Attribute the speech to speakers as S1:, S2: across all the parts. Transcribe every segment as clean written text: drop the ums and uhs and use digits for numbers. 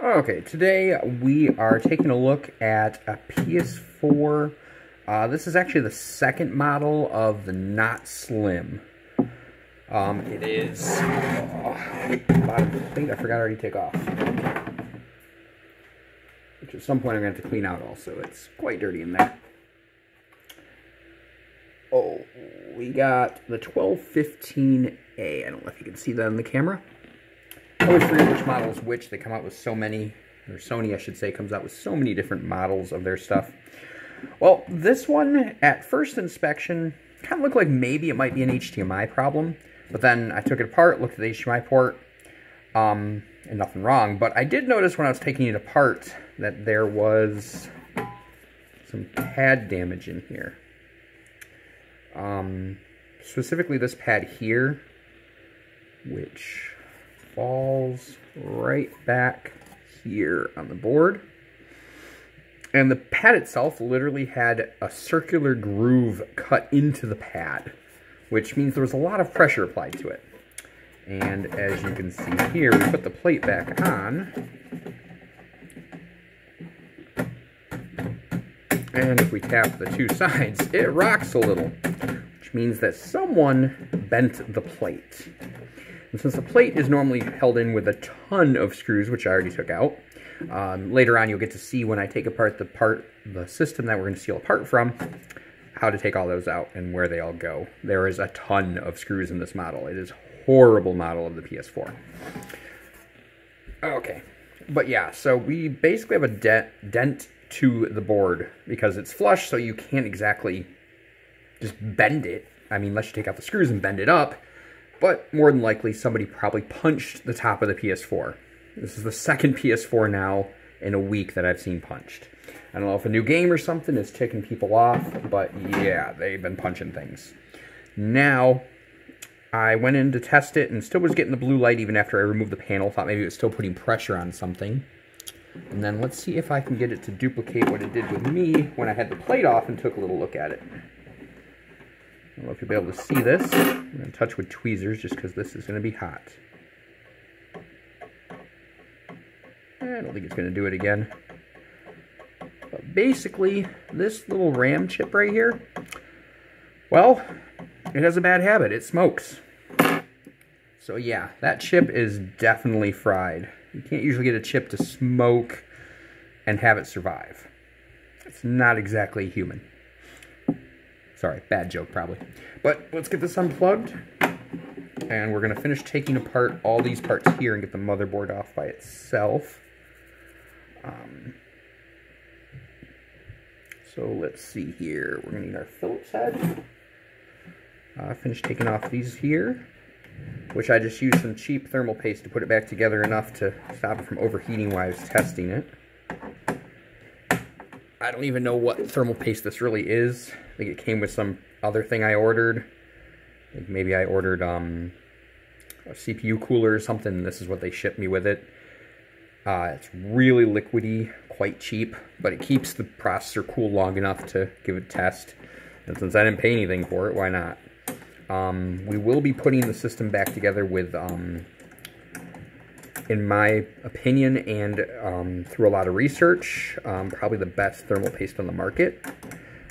S1: Okay, today we are taking a look at a PS4. This is actually the second model of the Not Slim. It is bottom plate. I forgot to already take off, which at some point I'm going to have to clean out also. It's quite dirty in there. Oh, we got the 1215A. I don't know if you can see that in the camera. I always forget which model is which. They come out with so many, or Sony I should say, comes out with so many different models of their stuff. Well, this one, at first inspection, kind of looked like maybe it might be an HDMI problem. But then I took it apart, looked at the HDMI port, and nothing wrong. But I did notice when I was taking it apart that there was some pad damage in here. Specifically this pad here, which falls right back here on the board. And the pad itself literally had a circular groove cut into the pad, which means there was a lot of pressure applied to it. And as you can see here, we put the plate back on. And if we tap the two sides, it rocks a little, which means that someone bent the plate. And since the plate is normally held in with a ton of screws, which I already took out, later on you'll get to see when I take apart the system that we're going to steal apart from, how to take all those out and where they all go. There is a ton of screws in this model. It is a horrible model of the PS4. Okay, but yeah, so we basically have a dent to the board because it's flush, so you can't exactly just bend it. I mean, unless you take out the screws and bend it up. But more than likely, somebody probably punched the top of the PS4. This is the second PS4 now in a week that I've seen punched. I don't know if a new game or something is ticking people off, but yeah, they've been punching things. Now, I went in to test it and still was getting the blue light even after I removed the panel. Thought maybe it was still putting pressure on something. And then let's see if I can get it to duplicate what it did with me when I had the plate off and took a little look at it. I don't know if you'll be able to see this. I'm going to touch with tweezers just because this is going to be hot. I don't think it's going to do it again. But basically, this little RAM chip right here, well, it has a bad habit. It smokes. So yeah, that chip is definitely fried. You can't usually get a chip to smoke and have it survive. It's not exactly human. Sorry, bad joke probably. But let's get this unplugged. And we're going to finish taking apart all these parts here and get the motherboard off by itself. So let's see here. We're going to need our Phillips head. Finish taking off these here, which I just used some cheap thermal paste to put it back together enough to stop it from overheating while I was testing it. I don't even know what thermal paste this really is. I think it came with some other thing I ordered. I think maybe I ordered a CPU cooler or something, and this is what they shipped me with it. It's really liquidy, quite cheap, but it keeps the processor cool long enough to give it a test. And since I didn't pay anything for it, why not? We will be putting the system back together with, in my opinion, and through a lot of research, probably the best thermal paste on the market,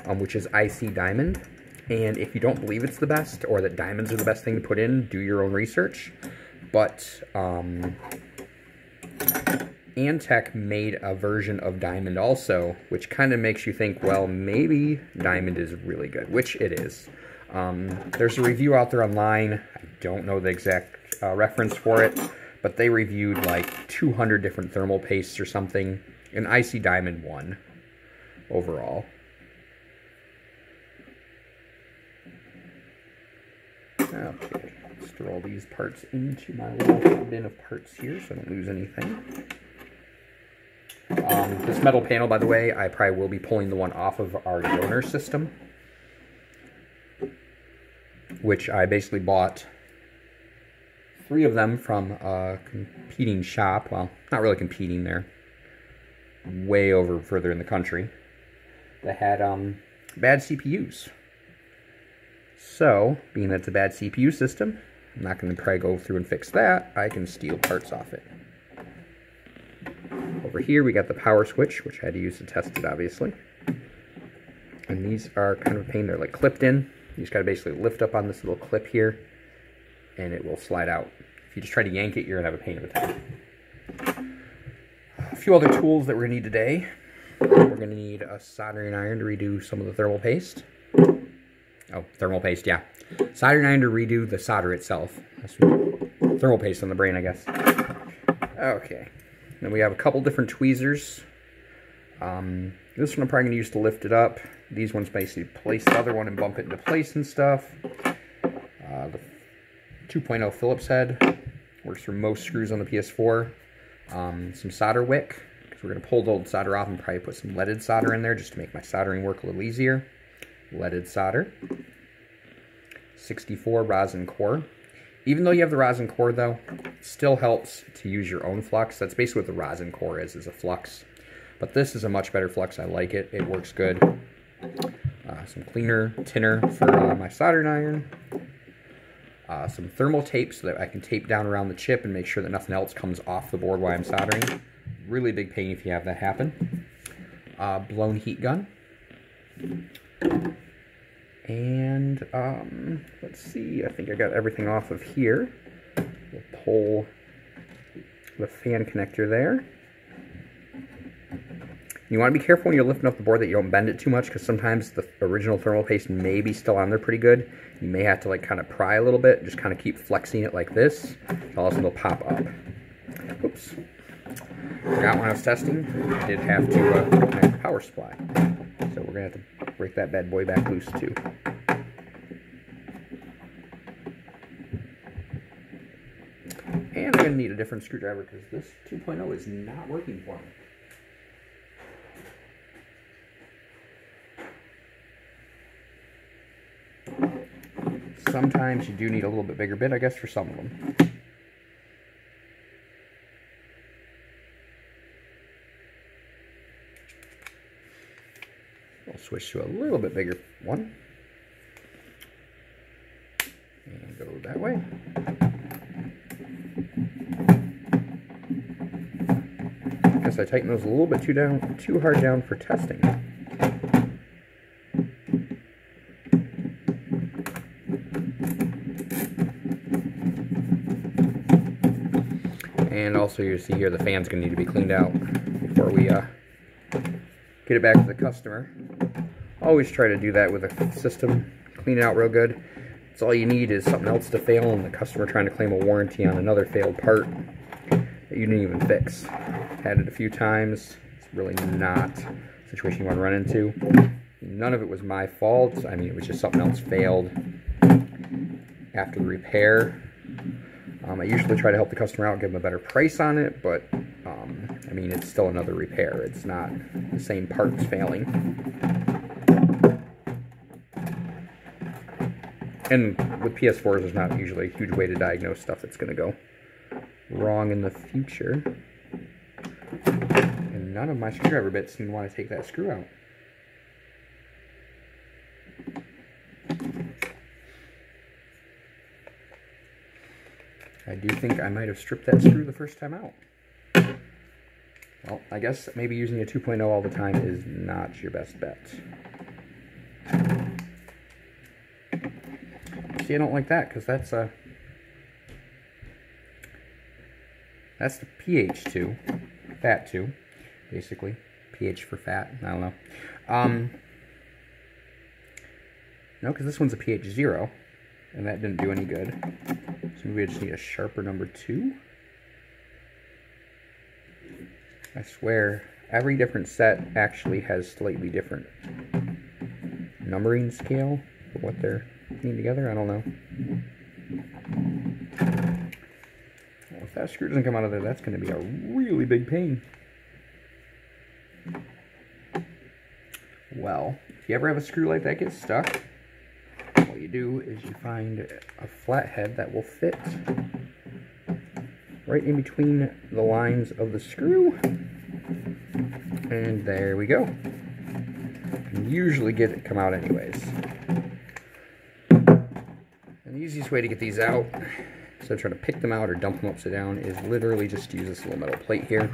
S1: which is IC Diamond. And if you don't believe it's the best, or that diamonds are the best thing to put in, do your own research. But Antec made a version of Diamond also, which kind of makes you think, well, maybe Diamond is really good, which it is. There's a review out there online. I don't know the exact reference for it, but they reviewed like 200 different thermal pastes or something, and IC Diamond won overall. Okay, let's throw all these parts into my little bin of parts here so I don't lose anything. This metal panel, by the way, I probably will be pulling the one off of our donor system, which I basically bought 3 of them from a competing shop. Well, not really competing, they're way over further in the country, that had bad CPUs. So, being that it's a bad CPU system, I'm not going to probably go through and fix that. I can steal parts off it. over here we got the power switch, which I had to use to test it, obviously. And these are kind of a pain. They're like clipped in. You just got to basically lift up on this little clip here, and it will slide out. If you just try to yank it, you're going to have a pain of a time. A few other tools that we're going to need today. We're going to need a soldering iron to redo some of the thermal paste. Oh, thermal paste, yeah. Soldering iron to redo the solder itself. That's thermal paste on the brain, I guess. Okay. Then we have a couple different tweezers. This one I'm probably going to use to lift it up. These ones basically place the other one and bump it into place and stuff. The 2.0 Phillips head works for most screws on the PS4. Some solder wick, because we're going to pull the old solder off and probably put some leaded solder in there just to make my soldering work a little easier. Leaded solder. 64 rosin core. Even though you have the rosin core, though, it still helps to use your own flux. That's basically what the rosin core is a flux. But this is a much better flux. I like it. It works good. Some cleaner tinner for my soldering iron. Some thermal tape so that I can tape down around the chip and make sure that nothing else comes off the board while I'm soldering. Really big pain if you have that happen. Blown heat gun. And let's see, I think I got everything off of here. We'll pull the fan connector there. You want to be careful when you're lifting up the board that you don't bend it too much, because sometimes the original thermal paste may be still on there pretty good. You may have to like kind of pry a little bit, just kind of keep flexing it like this, or else it'll pop up. Oops. Forgot when I was testing, I did have to connect the power supply. So we're going to have to break that bad boy back loose too. And I'm going to need a different screwdriver because this 2.0 is not working for me. Sometimes you do need a little bit bigger bit, I guess, for some of them. I'll switch to a little bit bigger one. And go that way. I guess I tightened those a little bit too hard down for testing. And also, you see here, the fan's going to need to be cleaned out before we get it back to the customer. Always try to do that with a system. Clean it out real good. It's all you need is something else to fail and the customer trying to claim a warranty on another failed part that you didn't even fix. Had it a few times. It's really not a situation you want to run into. None of it was my fault. I mean, it was just something else failed after the repair. I usually try to help the customer out, give them a better price on it, but I mean, it's still another repair. It's not the same parts failing. And with PS4s, there's not usually a huge way to diagnose stuff that's going to go wrong in the future. And none of my screwdriver bits seem to want to take that screw out. I do think I might have stripped that screw the first time out. Well, I guess maybe using a 2.0 all the time is not your best bet. See, I don't like that because that's the PH2, fat 2, basically. PH for fat, I don't know. No, because this one's a pH 0, and that didn't do any good. So maybe I just need a sharper number 2. I swear, every different set actually has slightly different numbering scale for what they're putting together. I don't know. Well, if that screw doesn't come out of there, that's going to be a really big pain. Well, if you ever have a screw like that get stuck, what you do is you find a flathead that will fit right in between the lines of the screw, and there we go. You can usually get it come out anyways. And the easiest way to get these out, instead of trying to pick them out or dump them upside down, is literally just use this little metal plate here.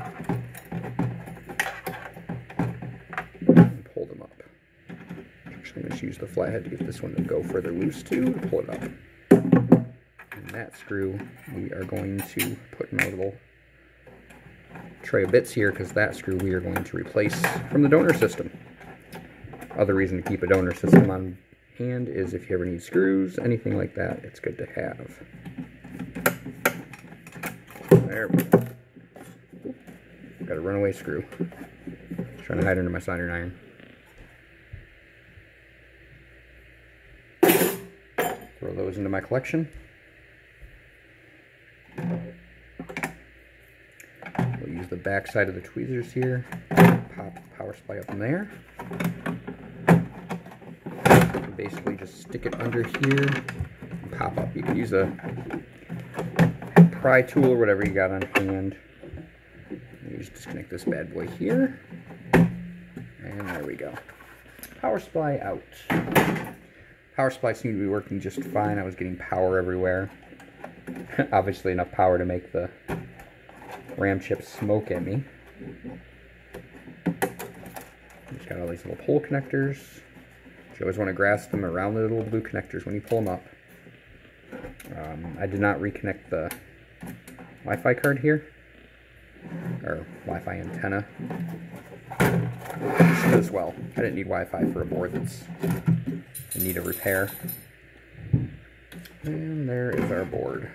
S1: use the flathead to get this one to go further loose to pull it up. And that screw we are going to put in our little tray of bits here, because that screw we are going to replace from the donor system. Other reason to keep a donor system on hand is if you ever need screws, anything like that, it's good to have. There we go. Got a runaway screw. Trying to hide under my soldering iron. Throw those into my collection. We'll use the back side of the tweezers here. Pop the power supply up in there. And basically just stick it under here and pop up. You can use a pry tool or whatever you got on hand. You just disconnect this bad boy here. And there we go. Power supply out. Power supply seemed to be working just fine. I was getting power everywhere. Obviously enough power to make the RAM chip smoke at me. Just got all these little pull connectors. You always want to grasp them around the little blue connectors when you pull them up. I did not reconnect the Wi-Fi card here, or Wi-Fi antenna, as well. I didn't need Wi-Fi for a board that's in need of repair. And there is our board.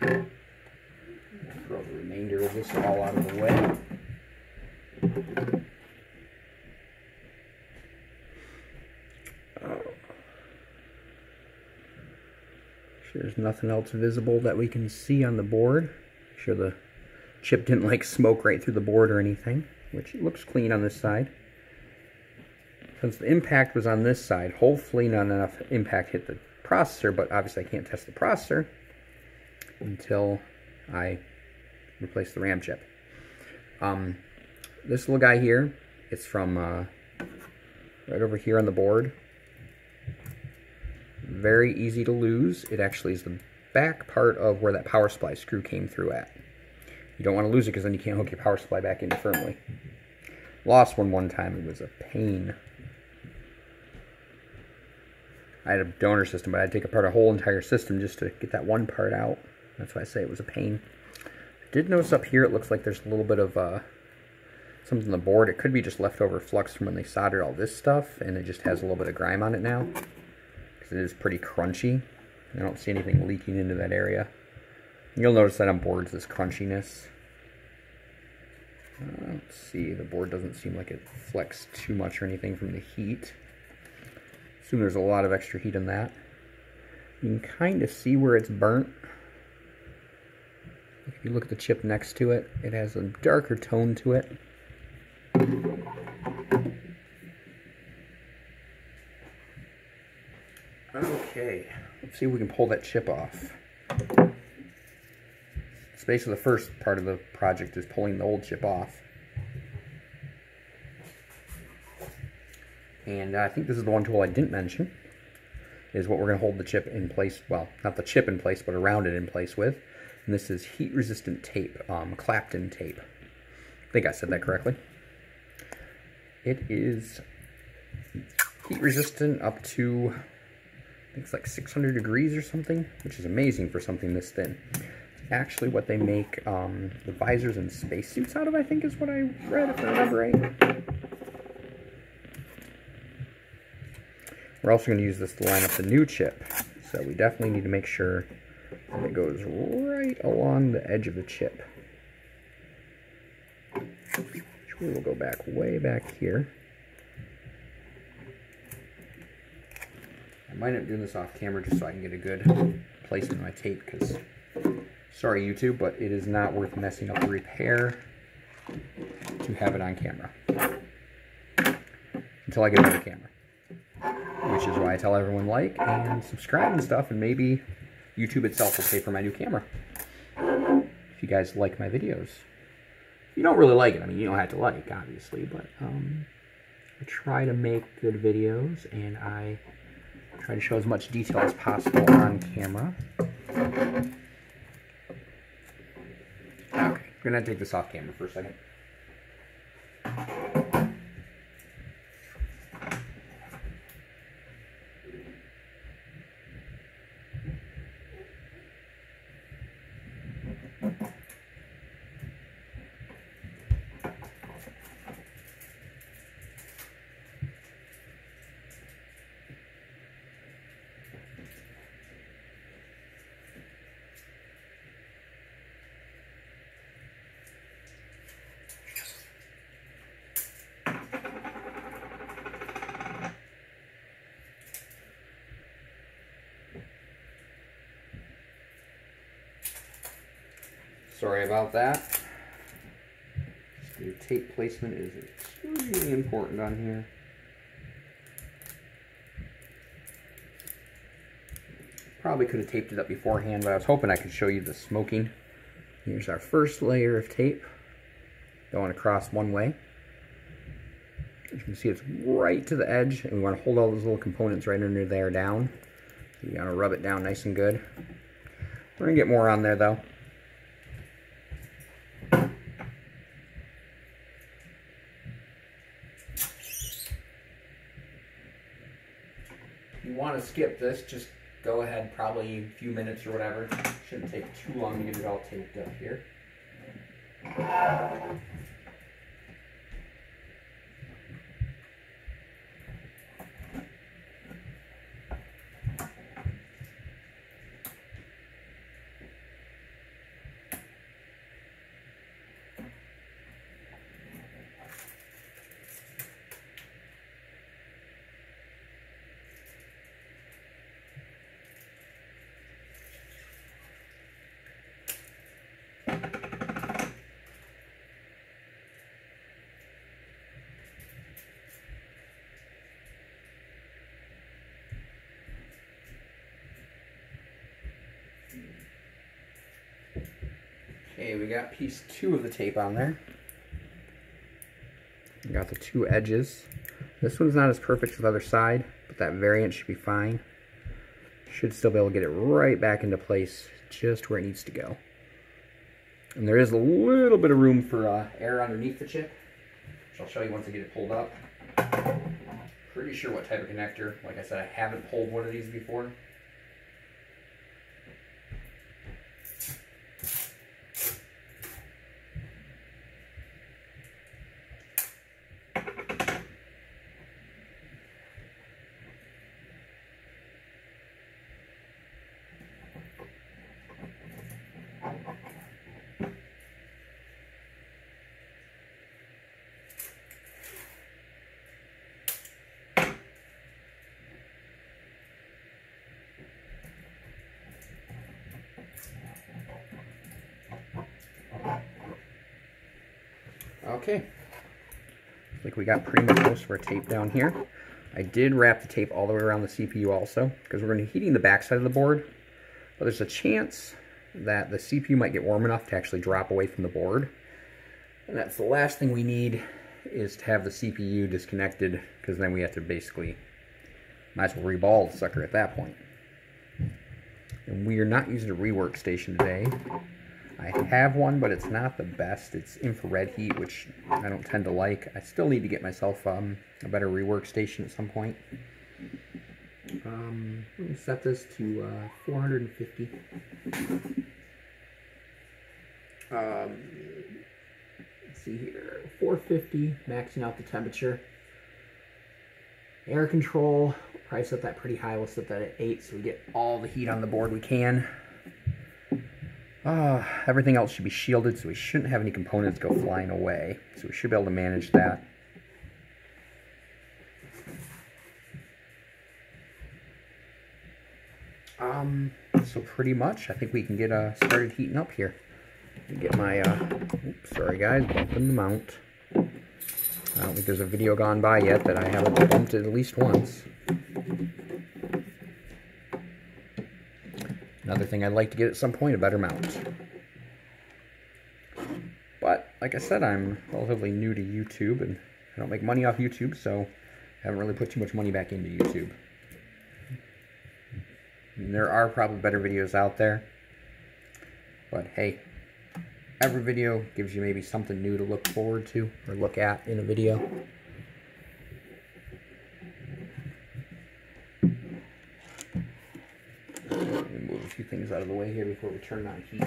S1: Throw the remainder of this all out of the way. There's nothing else visible that we can see on the board. Make sure the chip didn't like smoke right through the board or anything, which looks clean on this side. Since the impact was on this side, hopefully not enough impact hit the processor, but obviously I can't test the processor until I replace the RAM chip. This little guy here, it's from right over here on the board. Very easy to lose. It actually is the back part of where that power supply screw came through at. You don't want to lose it because then you can't hook your power supply back in firmly. Lost one time. It was a pain. I had a donor system, but I had to take apart a whole entire system just to get that one part out. That's why I say it was a pain. I did notice up here it looks like there's a little bit of something on the board. It could be just leftover flux from when they soldered all this stuff, and it just has a little bit of grime on it now. It is pretty crunchy. I don't see anything leaking into that area. You'll notice that on boards, this crunchiness. Let's see, the board doesn't seem like it flexed too much or anything from the heat. Assume there's a lot of extra heat in that. You can kind of see where it's burnt. If you look at the chip next to it, it has a darker tone to it. Okay, let's see if we can pull that chip off. So basically the first part of the project is pulling the old chip off. And I think this is the one tool I didn't mention, is what we're going to hold the chip in place, well, not the chip in place, but around it in place with. And this is heat-resistant tape, Clapton tape. I think I said that correctly. It is heat-resistant up to, I think it's like 600 degrees or something, which is amazing for something this thin. It's actually what they make the visors and spacesuits out of, I think is what I read, if I remember right. We're also going to use this to line up the new chip, so we definitely need to make sure that it goes right along the edge of the chip. Which we will go back way back here. I might end up doing this off camera just so I can get a good placement of my tape, because, sorry YouTube, but it is not worth messing up the repair to have it on camera. Until I get another camera. Which is why I tell everyone like and subscribe and stuff, and maybe YouTube itself will pay for my new camera. If you guys like my videos. If you don't really like it, I mean, you don't have to like, obviously, but I try to make good videos, and I try to show as much detail as possible on camera. Okay, I'm gonna take this off camera for a second. sorry about that. Your tape placement is extremely important on here. Probably could have taped it up beforehand, but I was hoping I could show you the smoking. Here's our first layer of tape going across one way. As you can see, it's right to the edge, and we want to hold all those little components right under there down. So you got to rub it down nice and good. We're going to get more on there, though. If you want to skip this, just go ahead, probably a few minutes or whatever. Shouldn't take too long to get it all taped up here. Okay, we got piece 2 of the tape on there. We got the 2 edges. This one's not as perfect as the other side, but that variant should be fine. Should still be able to get it right back into place, just where it needs to go. And there is a little bit of room for air underneath the chip, which I'll show you once I get it pulled up. Pretty sure what type of connector. Like I said, I haven't pulled one of these before. Okay, looks like we got pretty much most of our tape down here. I did wrap the tape all the way around the CPU also, because we're going to be heating the backside of the board, but there's a chance that the CPU might get warm enough to actually drop away from the board. And that's the last thing we need, is to have the CPU disconnected, because then we have to basically, might as well reball the sucker at that point. And we are not using a rework station today. I have one, but it's not the best. It's infrared heat, which I don't tend to like. I still need to get myself a better rework station at some point. Let me set this to 450. Let's see here, 450, maxing out the temperature. Air control, probably set that pretty high. We'll set that at 8 so we get all the heat on the board we can. Everything else should be shielded, so we shouldn't have any components go flying away. So we should be able to manage that. So pretty much, I think we can get started heating up here. Get my, oops, sorry guys, bumping the mount. I don't think there's a video gone by yet that I haven't bumped it at least once. Another thing I'd like to get at some point, a better mount. But, like I said, I'm relatively new to YouTube, and I don't make money off YouTube, so I haven't really put too much money back into YouTube. And there are probably better videos out there, but hey, every video gives you maybe something new to look forward to, or look at in a video. Let me move a few things out of the way here before we turn on heat.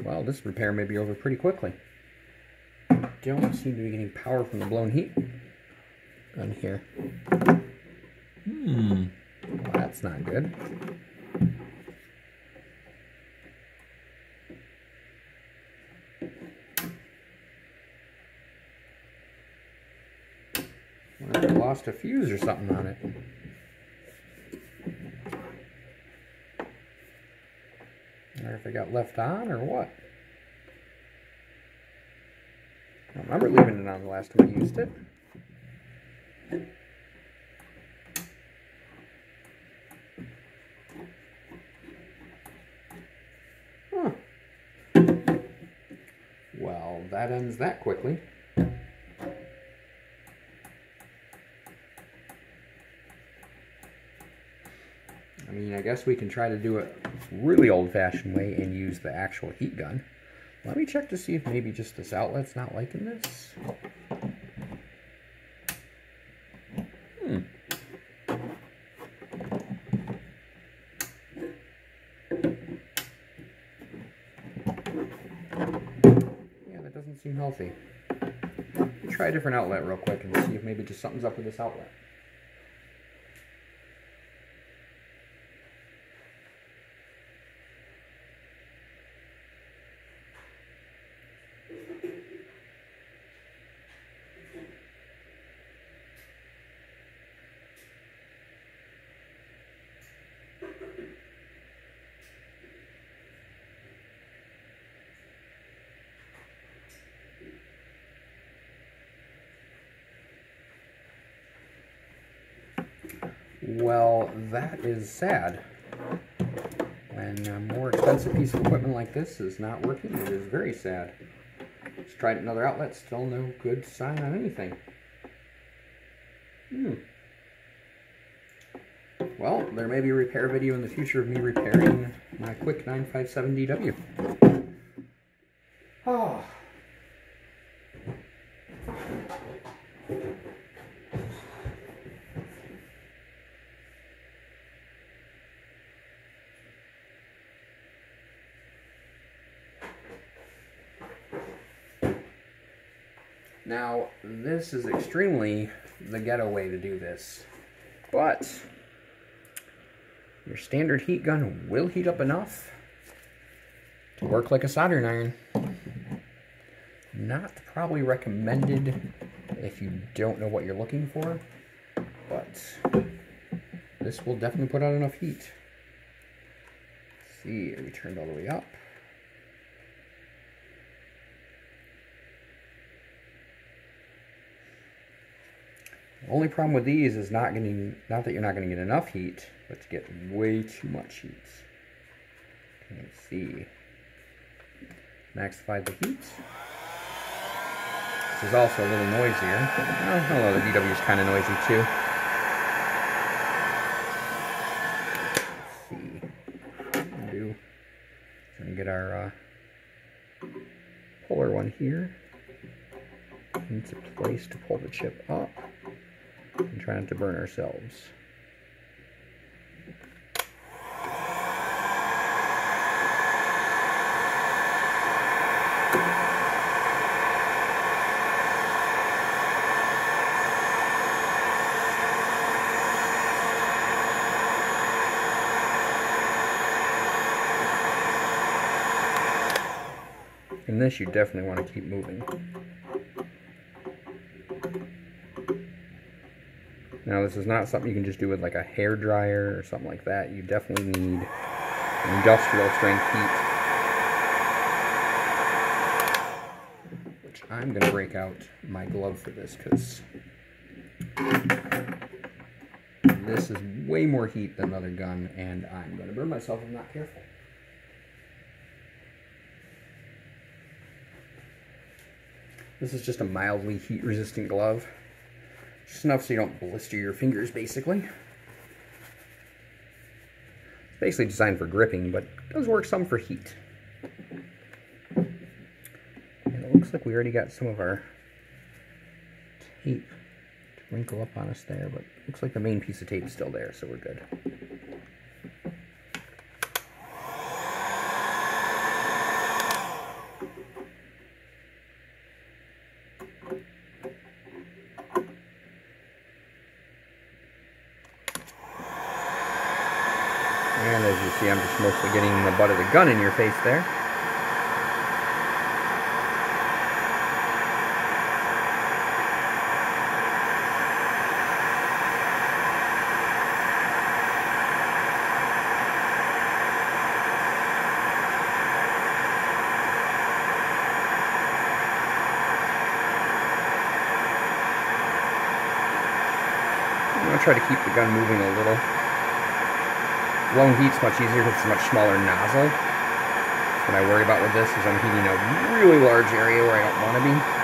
S1: Well, this repair may be over pretty quickly. Don't seem to be getting power from the blown heat. on here. Well, that's not good. I lost a fuse or something on it. Or if it got left on or what. I don't remember leaving it on the last time I used it. Huh. Well, that ends that quickly. I mean, I guess we can try to do it really old-fashioned way and use the actual heat gun. Let me check to see if maybe just this outlet's not liking this. Yeah, that doesn't seem healthy. Try a different outlet real quick and see if maybe just something's up with this outlet. Well, that is sad. When a more expensive piece of equipment like this is not working, it is very sad. Just tried another outlet, still no good sign on anything. Well, there may be a repair video in the future of me repairing my quick 957DW. Oh. Now, this is extremely the ghetto way to do this, but your standard heat gun will heat up enough to work like a soldering iron. Not probably recommended if you don't know what you're looking for, but this will definitely put out enough heat. Let's see, are we turned all the way up? The only problem with these is not that you're not going to get enough heat, but to get way too much heat. Okay, let's see. Maxify the heat. This is also a little noisier. Oh, although the DW is kind of noisy too. Let's see. What we're going to get our puller one here into place to pull the chip up. And try not to burn ourselves. And this you definitely want to keep moving. Now, this is not something you can just do with like a hair dryer or something like that. You definitely need industrial strength heat. Which I'm going to break out my glove for this because this is way more heat than the other gun and I'm going to burn myself if I'm not careful. This is just a mildly heat resistant glove. Just enough so you don't blister your fingers, basically. It's basically designed for gripping, but it does work some for heat. And it looks like we already got some of our tape to wrinkle up on us there, but it looks like the main piece of tape is still there, so we're good. And as you see, I'm just mostly getting the butt of the gun in your face there. I'm going to try to keep the gun moving a little. Blown heat's much easier because it's a much smaller nozzle. What I worry about with this is I'm heating a really large area where I don't want to be.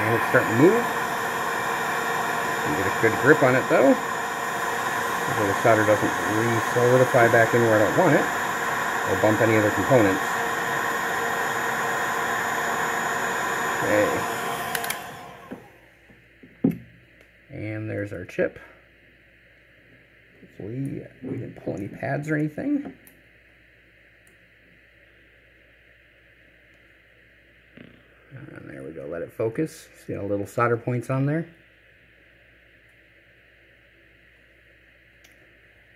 S1: And it's starting to move. You get a good grip on it though. So the solder doesn't re-solidify back in where I don't want it, or bump any other components. Okay. And there's our chip. Hopefully we didn't pull any pads or anything. And there we go, let it focus. See how little solder points on there?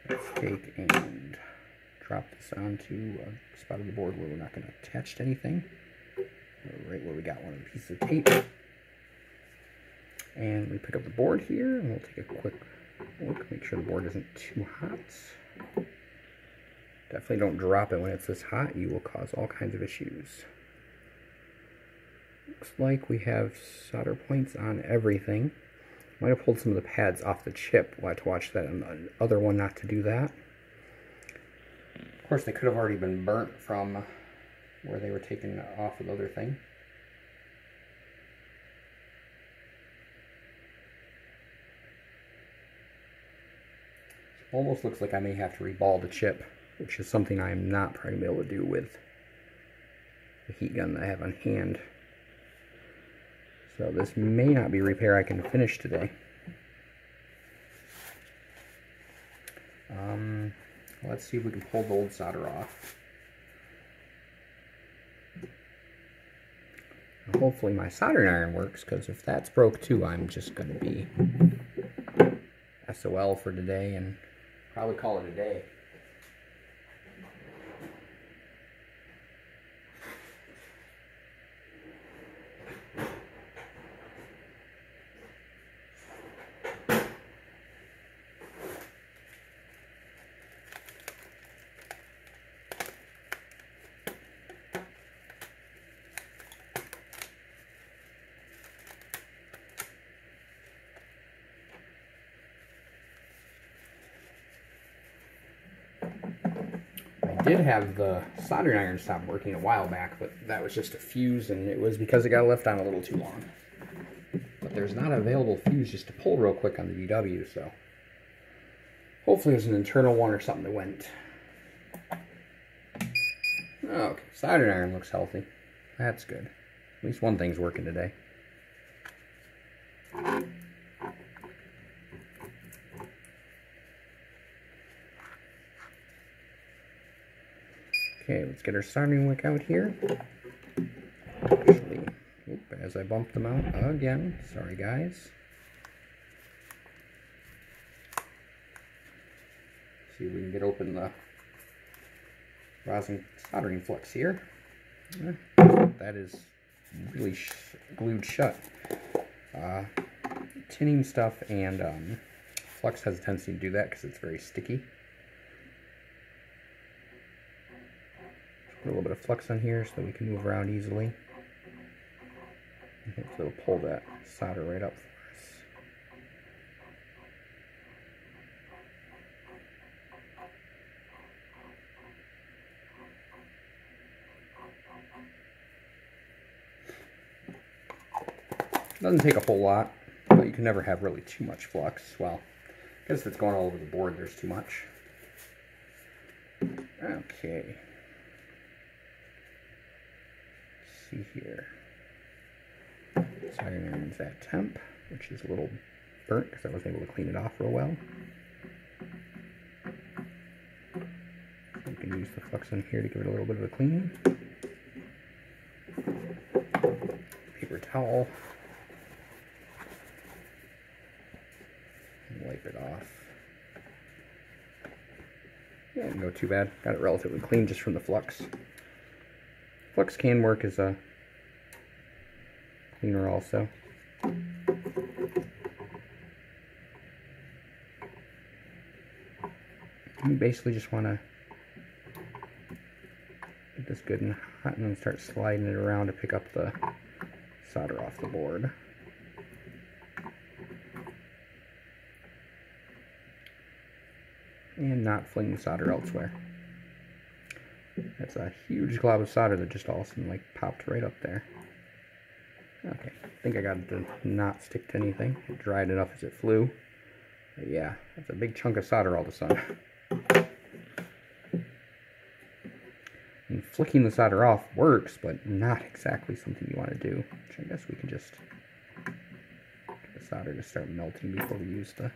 S1: Let's take and drop this onto a spot of the board where we're not going to attach to anything. Right where we got one of the pieces of tape. And we pick up the board here, and we'll take a quick look, make sure the board isn't too hot. Definitely don't drop it when it's this hot, you will cause all kinds of issues. Looks like we have solder points on everything. Might have pulled some of the pads off the chip. We'll have to watch that on the other one not to do that. Of course, they could have already been burnt from where they were taken off of the other thing. Almost looks like I may have to reball the chip, which is something I am not probably going to be able to do with the heat gun that I have on hand. So this may not be a repair I can finish today. Let's see if we can pull the old solder off. Hopefully my soldering iron works, because if that's broke too, I'm just going to be SOL for today and probably call it a day. I did have the soldering iron stop working a while back, but that was just a fuse, and it was because it got left on a little too long. But there's not an available fuse just to pull real quick on the VW, so hopefully there's an internal one or something that went. Okay, soldering iron looks healthy. That's good. At least one thing's working today. Okay, let's get our soldering wick out here. Actually, as I bumped them out again, sorry guys. See if we can get open the rosin soldering flux here. That is really glued shut. Tinning stuff and flux has a tendency to do that because it's very sticky. Put a little bit of flux on here so that we can move around easily. So it'll pull that solder right up for us. Doesn't take a whole lot, but you can never have really too much flux. Well, I guess if it's going all over the board, there's too much. Okay. Let's see here. Soldering's at temp, which is a little burnt because I wasn't able to clean it off real well. So you can use the flux on here to give it a little bit of a clean. Paper towel. And wipe it off. Yeah, didn't go too bad. Got it relatively clean just from the flux. Flux can work as a cleaner also. You basically just want to get this good and hot and then start sliding it around to pick up the solder off the board. And not fling the solder elsewhere. That's a huge glob of solder that just all of a sudden like popped right up there. Okay, I think I got it to not stick to anything. It dried enough as it flew. But yeah, that's a big chunk of solder all of a sudden. And flicking the solder off works, but not exactly something you want to do. Which I guess we can just get the solder to start melting before we use the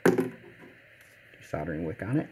S1: desoldering wick on it.